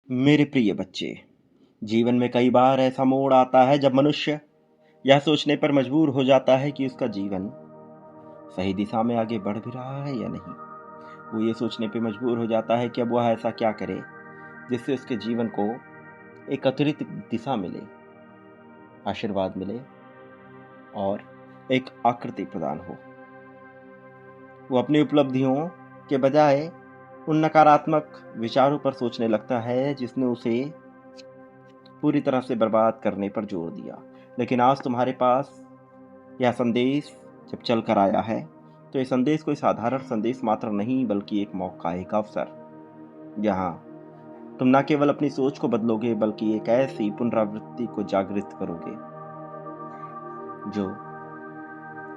मेरे प्रिय बच्चे, जीवन में कई बार ऐसा मोड़ आता है जब मनुष्य यह सोचने पर मजबूर हो जाता है कि उसका जीवन सही दिशा में आगे बढ़ भी रहा है या नहीं। वो ये सोचने पर मजबूर हो जाता है कि अब वह ऐसा क्या करे जिससे उसके जीवन को एक अतिरिक्त दिशा मिले, आशीर्वाद मिले और एक आकृति प्रदान हो। वो अपनी उपलब्धियों के बजाय उन नकारात्मक विचारों पर सोचने लगता है जिसने उसे पूरी तरह से बर्बाद करने पर जोर दिया। लेकिन आज तुम्हारे पास यह संदेश जब चल कर आया है तो ये संदेश कोई साधारण संदेश मात्र नहीं बल्कि एक मौका, एक अवसर, जहां तुम न केवल अपनी सोच को बदलोगे बल्कि एक ऐसी पुनरावृत्ति को जागृत करोगे जो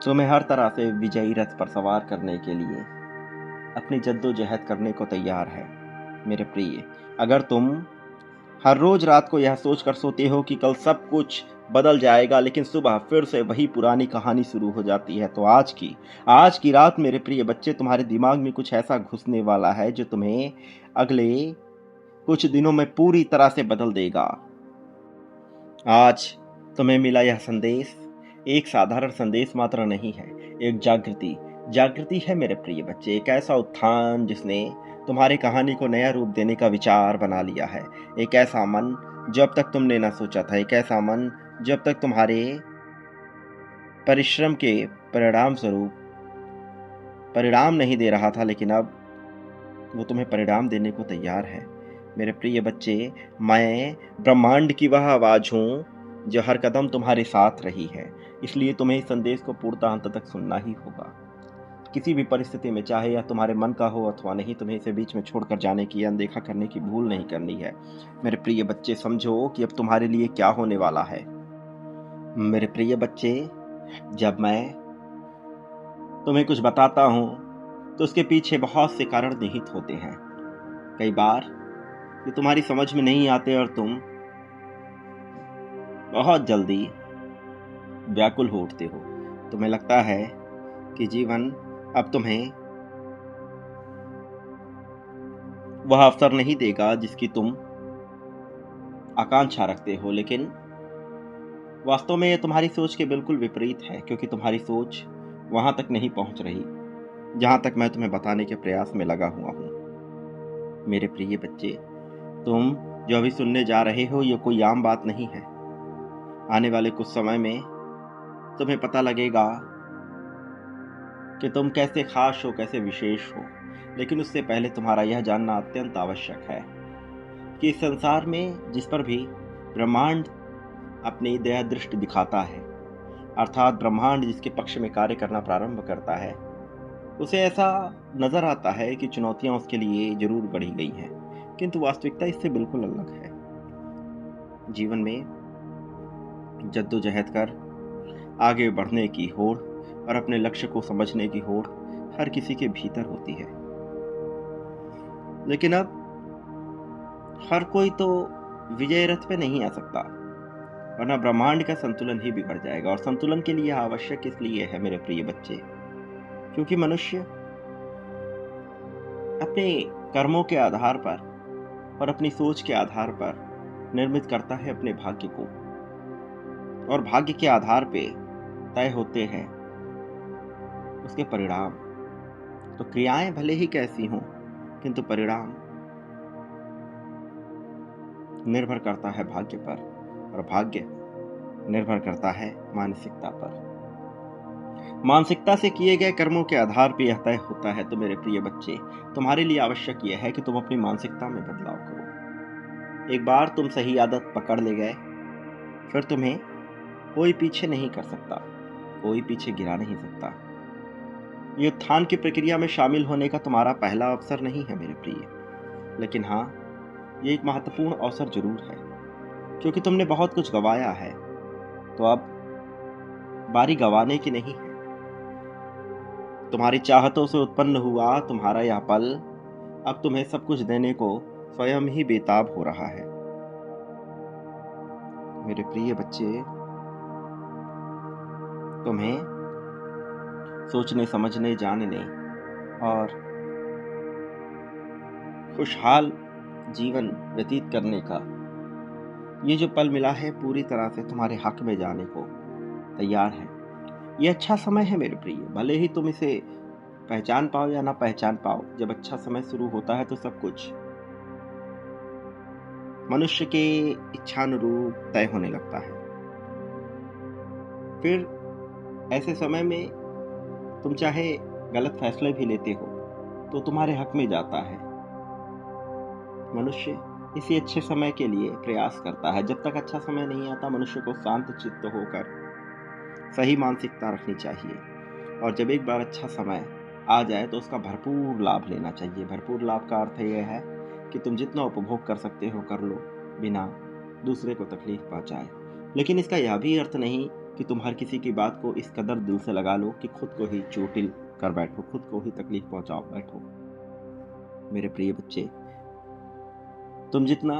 तुम्हें हर तरह से विजयी रथ पर सवार करने के लिए अपनी जद्दोजहद करने को तैयार है। मेरे प्रिय, अगर तुम हर रोज रात को यह सोचकर सोते हो कि कल सब कुछ बदल जाएगा लेकिन सुबह फिर से वही पुरानी कहानी शुरू हो जाती है, तो आज की रात मेरे प्रिय बच्चे, तुम्हारे दिमाग में कुछ ऐसा घुसने वाला है जो तुम्हें अगले कुछ दिनों में पूरी तरह से बदल देगा। आज तुम्हें मिला यह संदेश एक साधारण संदेश मात्र नहीं है, एक जागृति है मेरे प्रिय बच्चे। एक ऐसा उत्थान जिसने तुम्हारी कहानी को नया रूप देने का विचार बना लिया है। एक ऐसा मन जो अब तक तुमने ना सोचा था, एक ऐसा मन जो अब तक तुम्हारे परिश्रम के परिणाम स्वरूप परिणाम नहीं दे रहा था, लेकिन अब वो तुम्हें परिणाम देने को तैयार है। मेरे प्रिय बच्चे, मैं ब्रह्मांड की वह आवाज हूं जो हर कदम तुम्हारे साथ रही है, इसलिए तुम्हें इस संदेश को पूर्णतः अंत तक सुनना ही होगा। किसी भी परिस्थिति में, चाहे यह तुम्हारे मन का हो अथवा नहीं, तुम्हें इसे बीच में छोड़कर जाने की, अनदेखा करने की भूल नहीं करनी है। मेरे प्रिय बच्चे, समझो कि अब तुम्हारे लिए क्या होने वाला है। मेरे प्रिय बच्चे, जब मैं तुम्हें कुछ बताता हूं तो उसके पीछे बहुत से कारण निहित होते हैं। कई बार ये तुम्हारी समझ में नहीं आते और तुम बहुत जल्दी व्याकुल हो उठते हो। तुम्हें लगता है कि जीवन अब तुम्हें वह अवसर नहीं देगा जिसकी तुम आकांक्षा रखते हो, लेकिन वास्तव में यह तुम्हारी सोच के बिल्कुल विपरीत है, क्योंकि तुम्हारी सोच वहां तक नहीं पहुंच रही जहां तक मैं तुम्हें बताने के प्रयास में लगा हुआ हूं। मेरे प्रिय बच्चे, तुम जो अभी सुनने जा रहे हो ये कोई आम बात नहीं है। आने वाले कुछ समय में तुम्हें पता लगेगा कि तुम कैसे खास हो, कैसे विशेष हो। लेकिन उससे पहले तुम्हारा यह जानना अत्यंत आवश्यक है कि इस संसार में जिस पर भी ब्रह्मांड अपनी दया दृष्टि दिखाता है, अर्थात ब्रह्मांड जिसके पक्ष में कार्य करना प्रारंभ करता है, उसे ऐसा नजर आता है कि चुनौतियां उसके लिए जरूर गढ़ी गई हैं, किंतु वास्तविकता इससे बिल्कुल अलग है। जीवन में जद्दोजहद कर आगे बढ़ने की होड़ और अपने लक्ष्य को समझने की होड़ हर किसी के भीतर होती है, लेकिन अब हर कोई तो विजय रथ पे नहीं आ सकता, वरना ब्रह्मांड का संतुलन ही बिगड़ जाएगा। और संतुलन के लिए आवश्यक इसलिए है मेरे प्रिय बच्चे, क्योंकि मनुष्य अपने कर्मों के आधार पर और अपनी सोच के आधार पर निर्मित करता है अपने भाग्य को, और भाग्य के आधार पे तय होते हैं उसके परिणाम। तो क्रियाएं भले ही कैसी हों, किंतु परिणाम निर्भर करता है भाग्य पर, और भाग्य निर्भर करता है मानसिकता पर। मानसिकता से किए गए कर्मों के आधार पर यह तय होता है। तो मेरे प्रिय बच्चे, तुम्हारे लिए आवश्यक यह है कि तुम अपनी मानसिकता में बदलाव करो। एक बार तुम सही आदत पकड़ ले गए, फिर तुम्हें कोई पीछे नहीं कर सकता, कोई पीछे गिरा नहीं सकता। ये उत्थान की प्रक्रिया में शामिल होने का तुम्हारा पहला अवसर नहीं है मेरे प्रिय, लेकिन हाँ, ये एक महत्वपूर्ण अवसर जरूर है, क्योंकि तुमने बहुत कुछ गंवाया है। तो अब बारी गंवाने की नहीं है। तुम्हारी चाहतों से उत्पन्न हुआ तुम्हारा यह पल अब तुम्हें सब कुछ देने को स्वयं ही बेताब हो रहा है। मेरे प्रिय बच्चे, तुम्हें सोचने, समझने, जानने और खुशहाल जीवन व्यतीत करने का ये जो पल मिला है पूरी तरह से तुम्हारे हक में जाने को तैयार है। ये अच्छा समय है मेरे प्रिय, भले ही तुम इसे पहचान पाओ या ना पहचान पाओ। जब अच्छा समय शुरू होता है तो सब कुछ मनुष्य के इच्छानुरूप तय होने लगता है। फिर ऐसे समय में तुम चाहे गलत फैसले भी लेते हो तो तुम्हारे हक में जाता है। मनुष्य इसी अच्छे समय के लिए प्रयास करता है। जब तक अच्छा समय नहीं आता मनुष्य को शांत चित्त होकर सही मानसिकता रखनी चाहिए, और जब एक बार अच्छा समय आ जाए तो उसका भरपूर लाभ लेना चाहिए। भरपूर लाभ का अर्थ यह है कि तुम जितना उपभोग कर सकते हो कर लो, बिना दूसरे को तकलीफ पहुंचाए। लेकिन इसका यह भी अर्थ नहीं कि तुम हर किसी की बात को इस कदर दिल से लगा लो कि खुद को ही चोटिल कर बैठो, खुद को ही तकलीफ पहुंचाओ बैठो। मेरे प्रिय बच्चे, तुम जितना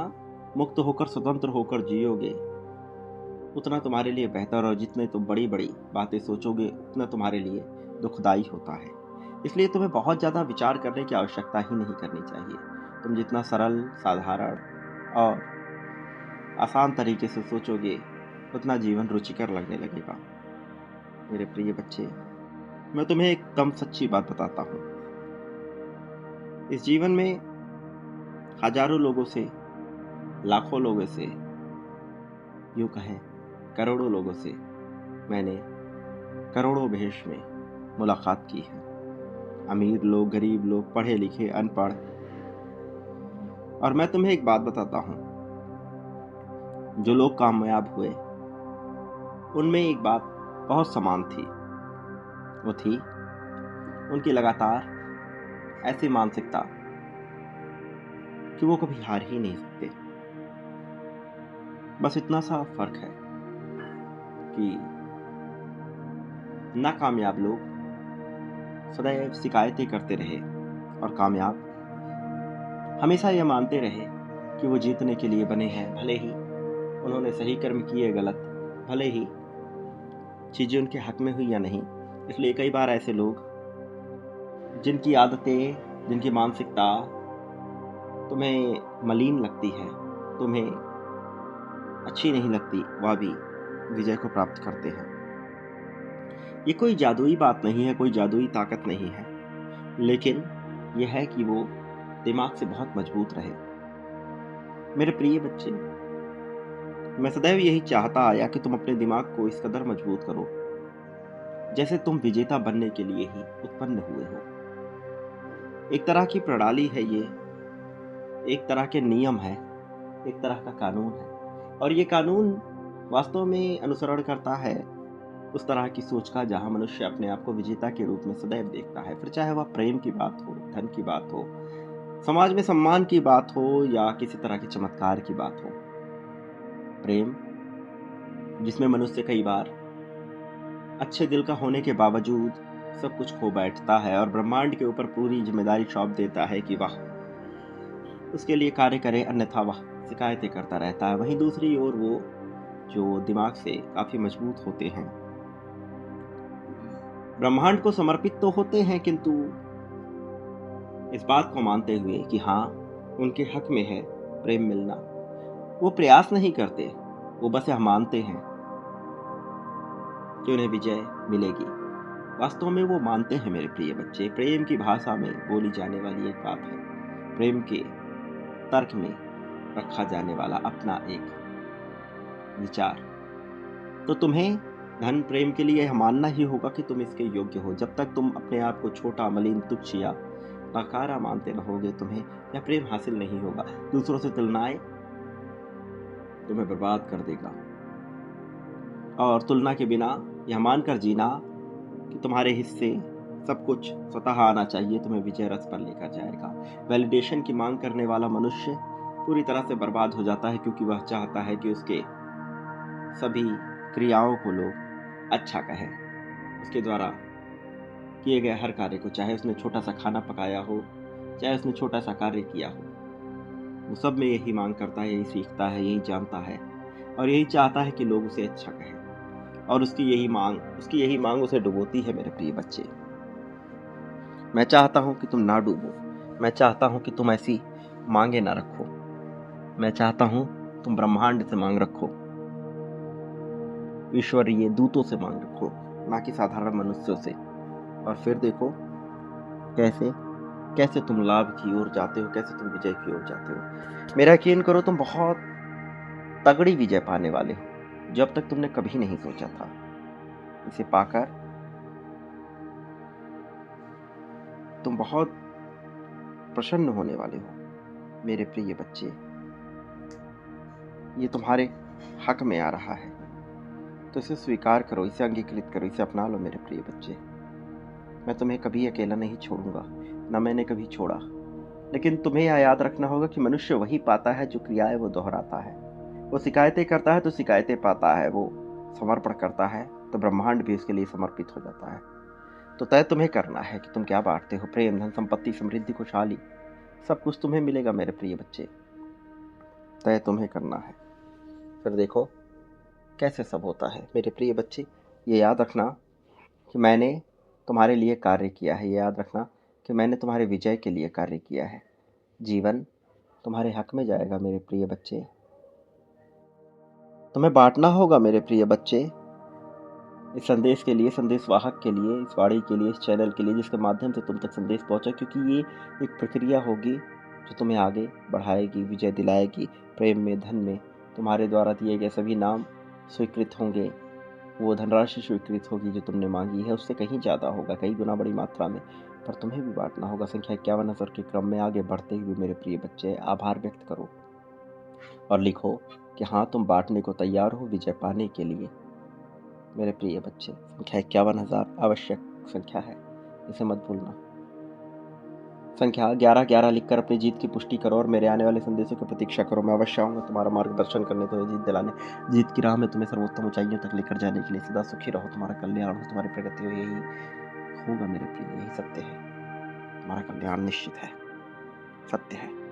मुक्त होकर स्वतंत्र होकर जियोगे उतना तुम्हारे लिए बेहतर, और जितने तुम बड़ी बड़ी बातें सोचोगे उतना तुम्हारे लिए दुखदाई होता है। इसलिए तुम्हें बहुत ज़्यादा विचार करने की आवश्यकता ही नहीं करनी चाहिए। तुम जितना सरल, साधारण और आसान तरीके से सोचोगे उतना जीवन रुचिकर लगने लगेगा। मेरे प्रिय बच्चे, मैं तुम्हें एकदम सच्ची बात बताता हूँ। इस जीवन में हजारों लोगों से, लाखों लोगों से, यूँ कहें करोड़ों लोगों से मैंने करोड़ों भेष में मुलाकात की है। अमीर लोग, गरीब लोग, पढ़े लिखे, अनपढ़। और मैं तुम्हें एक बात बताता हूँ, जो लोग कामयाब हुए उनमें एक बात बहुत समान थी। वो थी उनकी लगातार ऐसी मानसिकता कि वो कभी हार ही नहीं सकते। बस इतना सा फर्क है कि नाकामयाब लोग सदैव शिकायतें करते रहे और कामयाब हमेशा यह मानते रहे कि वो जीतने के लिए बने हैं। भले ही उन्होंने सही कर्म किए, गलत, भले ही चीज़ें उनके हक में हुई या नहीं। इसलिए कई बार ऐसे लोग जिनकी आदतें, जिनकी मानसिकता तुम्हें मलिन लगती है, तुम्हें अच्छी नहीं लगती, वह भी विजय को प्राप्त करते हैं। ये कोई जादुई बात नहीं है, कोई जादुई ताकत नहीं है, लेकिन यह है कि वो दिमाग से बहुत मजबूत रहे। मेरे प्रिय बच्चे, मैं सदैव यही चाहता आया कि तुम अपने दिमाग को इस कदर मजबूत करो जैसे तुम विजेता बनने के लिए ही उत्पन्न हुए हो। एक तरह की प्रणाली है ये, एक तरह के नियम है, एक तरह का कानून है, और ये कानून वास्तव में अनुसरण करता है उस तरह की सोच का जहां मनुष्य अपने आप को विजेता के रूप में सदैव देखता है। फिर चाहे वह प्रेम की बात हो, धन की बात हो, समाज में सम्मान की बात हो, या किसी तरह के चमत्कार की बात हो। प्रेम जिसमें मनुष्य कई बार अच्छे दिल का होने के बावजूद सब कुछ खो बैठता है और ब्रह्मांड के ऊपर पूरी जिम्मेदारी सौंप देता है कि वह उसके लिए कार्य करे, अन्यथा वह शिकायतें करता रहता है। वहीं दूसरी ओर वो जो दिमाग से काफी मजबूत होते हैं, ब्रह्मांड को समर्पित तो होते हैं, किंतु इस बात को मानते हुए कि हाँ उनके हक में है प्रेम मिलना, वो प्रयास नहीं करते, वो बस यह मानते हैं कि उन्हें विजय मिलेगी। वास्तव में वो मानते हैं मेरे प्रिय बच्चे। प्रेम की भाषा में बोली जाने वाली एक बात है, प्रेम के तर्क में रखा जाने वाला अपना एक विचार। तो तुम्हें धन प्रेम के लिए यह मानना ही होगा कि तुम इसके योग्य हो। जब तक तुम अपने आप को छोटा, मलिन, तुच्छ या नकारा मानते रहोगे तुम्हें यह प्रेम हासिल नहीं होगा। दूसरों से तुलनाएं तुम्हें बर्बाद कर देगा, और तुलना के बिना यह मानकर जीना कि तुम्हारे हिस्से सब कुछ स्वतः आना चाहिए तुम्हें विजय रथ पर लेकर जाएगा। वैलिडेशन की मांग करने वाला मनुष्य पूरी तरह से बर्बाद हो जाता है, क्योंकि वह चाहता है कि उसके सभी क्रियाओं को लोग अच्छा कहें, उसके द्वारा किए गए हर कार्य को, चाहे उसने छोटा सा खाना पकाया हो, चाहे उसने छोटा सा कार्य किया हो, वो सब में यही मांग करता है, यही सीखता है, यही जानता है और यही चाहता है कि लोग उसे अच्छा कहें, और उसकी यही मांग उसे डुबोती है। मेरे प्रिय बच्चे, मैं चाहता हूं कि तुम ना डूबो, मैं चाहता हूं कि तुम ऐसी मांगे ना रखो। मैं चाहता हूं तुम ब्रह्मांड से मांग रखो, ईश्वरीय दूतों से मांग रखो, ना कि साधारण मनुष्यों से। और फिर देखो कैसे कैसे तुम लाभ की ओर जाते हो, कैसे तुम विजय की ओर जाते हो। मेरा यकीन करो, तुम बहुत तगड़ी विजय पाने वाले हो, जब तक तुमने कभी नहीं सोचा था। इसे पाकर तुम बहुत प्रसन्न होने वाले हो मेरे प्रिय बच्चे। ये तुम्हारे हक में आ रहा है, तो इसे स्वीकार करो, इसे अंगीकृत करो, इसे अपना लो मेरे प्रिय बच्चे। मैं तुम्हें कभी अकेला नहीं छोड़ूंगा, न मैंने कभी छोड़ा। लेकिन तुम्हें यह याद रखना होगा कि मनुष्य वही पाता है जो क्रियाएं वो दोहराता है। वो शिकायतें करता है तो शिकायतें पाता है, वो समर्पण करता है तो ब्रह्मांड भी उसके लिए समर्पित हो जाता है। तो तय तुम्हें करना है कि तुम क्या बांटते हो। प्रेम, धन, संपत्ति, समृद्धि, खुशहाली, सब कुछ तुम्हें मिलेगा मेरे प्रिय बच्चे। तय तुम्हें करना है। फिर देखो कैसे सब होता है मेरे प्रिय बच्चे। ये याद रखना कि मैंने तुम्हारे लिए कार्य किया है। ये याद रखना कि मैंने तुम्हारे विजय के लिए कार्य किया है। जीवन तुम्हारे हक में जाएगा मेरे प्रिय बच्चे। तुम्हें बांटना होगा मेरे प्रिय बच्चे, इस संदेश के लिए, संदेशवाहक के लिए, इस वाणी के लिए, इस चैनल के लिए, जिसके माध्यम से तुम तक संदेश पहुंचा। क्योंकि ये एक प्रक्रिया होगी जो तुम्हें आगे बढ़ाएगी, विजय दिलाएगी। प्रेम में, धन में तुम्हारे द्वारा दिए गए सभी नाम स्वीकृत होंगे। वो धनराशि स्वीकृत होगी जो तुमने मांगी है, उससे कहीं ज़्यादा होगा, कई गुना बड़ी मात्रा में। पर तुम्हें भी बांटना होगा। संख्या 51 के क्रम में आगे बढ़ते हुए मेरे प्रिय बच्चे आभार व्यक्त करो और लिखो कि हाँ, तुम बांटने को तैयार हो विजय पाने के लिए मेरे प्रिय बच्चे। संख्या 51,000 आवश्यक संख्या है, इसे मत भूलना। संख्या 1111 लिखकर अपनी जीत की पुष्टि करो और मेरे आने वाले संदेशों की प्रतीक्षा करो। मैं अवश्य आऊँगा तुम्हारा मार्गदर्शन करने, तुम्हें जीत दिलाने, जीत की राह में तुम्हें सर्वोत्तम ऊंचाइयों तक लेकर जाने के लिए। सदा सुखी रहो, तुम्हारा कल्याण हो, तुम्हारी प्रगति हो, यही होगा मेरे प्रिय, यही सत्य है। तुम्हारा कल्याण निश्चित है, सत्य है।